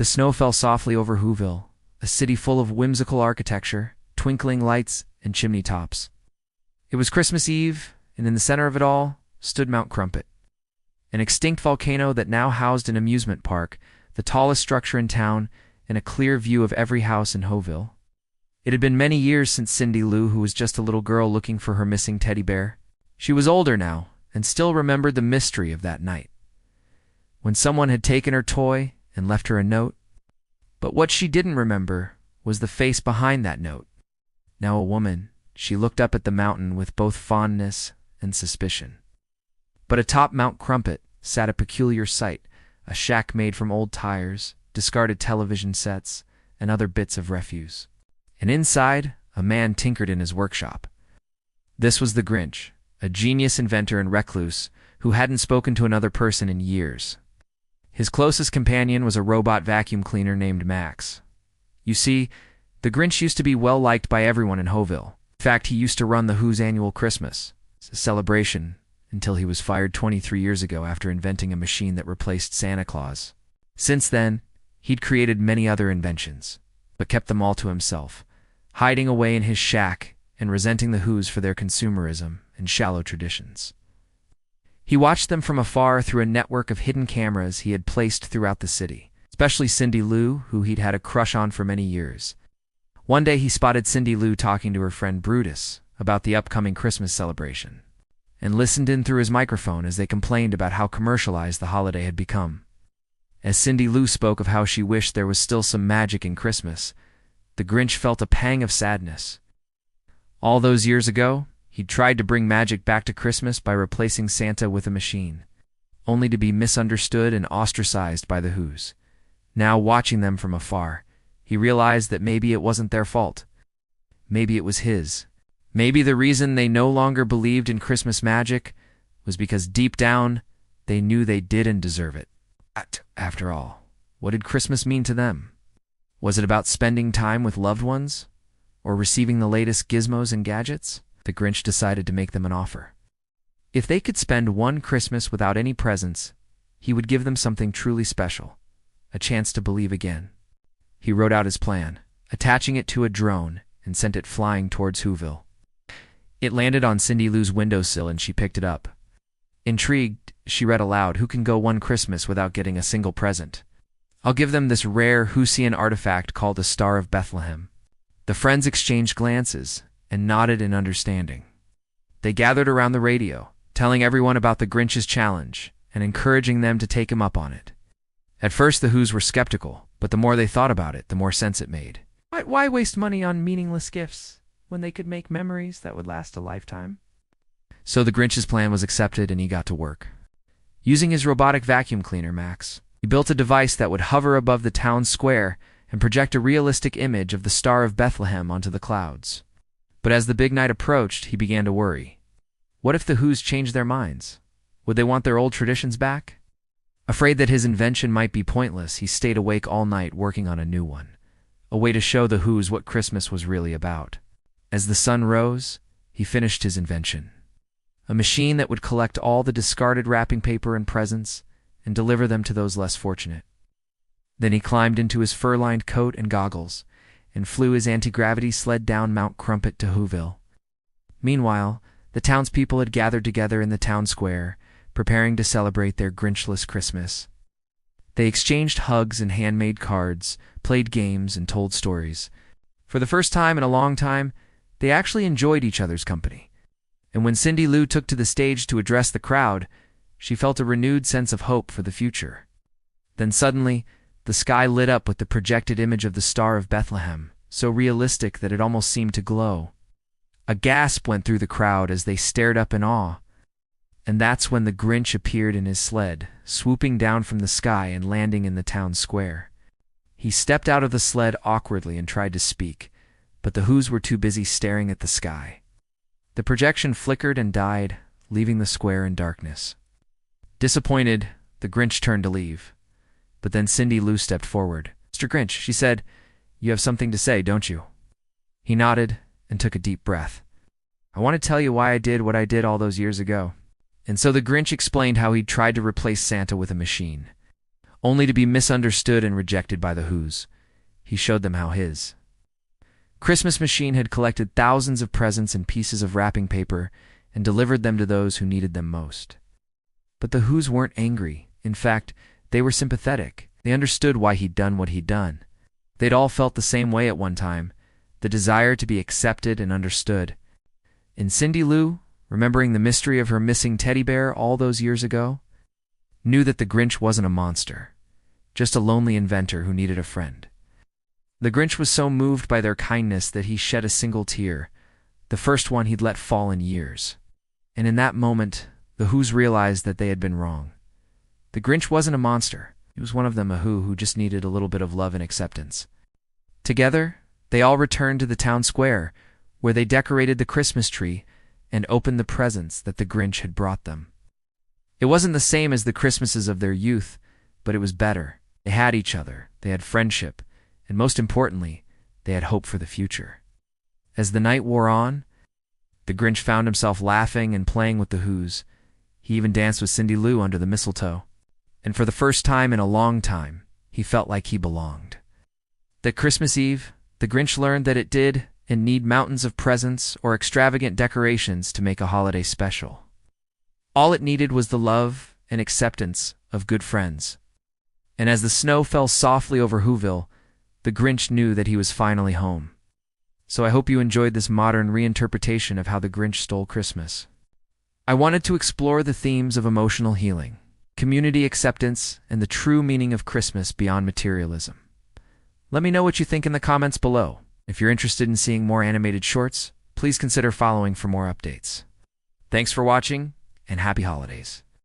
The snow fell softly over Whoville, a city full of whimsical architecture, twinkling lights, and chimney tops. It was Christmas Eve, and in the center of it all stood Mount Crumpet, an extinct volcano that now housed an amusement park, the tallest structure in town, and a clear view of every house in Whoville. It had been many years since Cindy Lou, who was just a little girl looking for her missing teddy bear. She was older now, and still remembered the mystery of that night, when someone had taken her toy and left her a note. But what she didn't remember was the face behind that note. Now a woman, she looked up at the mountain with both fondness and suspicion. But atop Mount Crumpet sat a peculiar sight, a shack made from old tires, discarded television sets, and other bits of refuse. And inside, a man tinkered in his workshop. This was the Grinch, a genius inventor and recluse who hadn't spoken to another person in years. His closest companion was a robot vacuum cleaner named Max. You see, the Grinch used to be well-liked by everyone in Whoville. In fact, he used to run the Who's annual Christmas celebration until he was fired 23 years ago after inventing a machine that replaced Santa Claus. Since then, he'd created many other inventions, but kept them all to himself, hiding away in his shack and resenting the Who's for their consumerism and shallow traditions. He watched them from afar through a network of hidden cameras he had placed throughout the city, especially Cindy Lou, who he'd had a crush on for many years. One day he spotted Cindy Lou talking to her friend Brutus about the upcoming Christmas celebration, and listened in through his microphone as they complained about how commercialized the holiday had become. As Cindy Lou spoke of how she wished there was still some magic in Christmas, the Grinch felt a pang of sadness. All those years ago, he'd tried to bring magic back to Christmas by replacing Santa with a machine, only to be misunderstood and ostracized by the Who's. Now, watching them from afar, he realized that maybe it wasn't their fault. Maybe it was his. Maybe the reason they no longer believed in Christmas magic was because deep down, they knew they didn't deserve it. After all, what did Christmas mean to them? Was it about spending time with loved ones? Or receiving the latest gizmos and gadgets? The Grinch decided to make them an offer. If they could spend one Christmas without any presents, he would give them something truly special, a chance to believe again. He wrote out his plan, attaching it to a drone, and sent it flying towards Whoville. It landed on Cindy Lou's windowsill and she picked it up. Intrigued, she read aloud, "Who can go one Christmas without getting a single present? I'll give them this rare Whosian artifact called a Star of Bethlehem." The friends exchanged glances and nodded in understanding. They gathered around the radio, telling everyone about the Grinch's challenge and encouraging them to take him up on it. At first the Who's were skeptical, but the more they thought about it, the more sense it made. Why waste money on meaningless gifts when they could make memories that would last a lifetime? So the Grinch's plan was accepted and he got to work. Using his robotic vacuum cleaner, Max, he built a device that would hover above the town square and project a realistic image of the Star of Bethlehem onto the clouds. But as the big night approached, he began to worry. What if the Who's changed their minds? Would they want their old traditions back? Afraid that his invention might be pointless, he stayed awake all night working on a new one, a way to show the Who's what Christmas was really about. As the sun rose, he finished his invention. A machine that would collect all the discarded wrapping paper and presents and deliver them to those less fortunate. Then he climbed into his fur-lined coat and goggles and flew his anti-gravity sled down Mount Crumpet to Whoville. Meanwhile, the townspeople had gathered together in the town square, preparing to celebrate their Grinchless Christmas. They exchanged hugs and handmade cards, played games, and told stories. For the first time in a long time, they actually enjoyed each other's company. And when Cindy Lou took to the stage to address the crowd, she felt a renewed sense of hope for the future. Then suddenly, the sky lit up with the projected image of the Star of Bethlehem, so realistic that it almost seemed to glow. A gasp went through the crowd as they stared up in awe. And that's when the Grinch appeared in his sled, swooping down from the sky and landing in the town square. He stepped out of the sled awkwardly and tried to speak, but the Who's were too busy staring at the sky. The projection flickered and died, leaving the square in darkness. Disappointed, the Grinch turned to leave. But then Cindy Lou stepped forward. "Mr. Grinch," she said, "you have something to say, don't you?" He nodded and took a deep breath. "I want to tell you why I did what I did all those years ago." And so the Grinch explained how he'd tried to replace Santa with a machine, only to be misunderstood and rejected by the Whos. He showed them how his Christmas machine had collected thousands of presents and pieces of wrapping paper and delivered them to those who needed them most. But the Whos weren't angry. In fact, they were sympathetic. They understood why he'd done what he'd done. They'd all felt the same way at one time, the desire to be accepted and understood. And Cindy Lou, remembering the mystery of her missing teddy bear all those years ago, knew that the Grinch wasn't a monster, just a lonely inventor who needed a friend. The Grinch was so moved by their kindness that he shed a single tear, the first one he'd let fall in years. And in that moment, the Whos realized that they had been wrong. The Grinch wasn't a monster. He was one of them, a who just needed a little bit of love and acceptance. Together, they all returned to the town square, where they decorated the Christmas tree and opened the presents that the Grinch had brought them. It wasn't the same as the Christmases of their youth, but it was better. They had each other, they had friendship, and most importantly, they had hope for the future. As the night wore on, the Grinch found himself laughing and playing with the Whos. He even danced with Cindy Lou under the mistletoe. And for the first time in a long time, he felt like he belonged. That Christmas Eve, the Grinch learned that it did and need mountains of presents or extravagant decorations to make a holiday special. All it needed was the love and acceptance of good friends. And as the snow fell softly over Whoville, the Grinch knew that he was finally home. So I hope you enjoyed this modern reinterpretation of how the Grinch stole Christmas. I wanted to explore the themes of emotional healing, community acceptance, and the true meaning of Christmas beyond materialism. Let me know what you think in the comments below. If you're interested in seeing more animated shorts, please consider following for more updates. Thanks for watching, and happy holidays.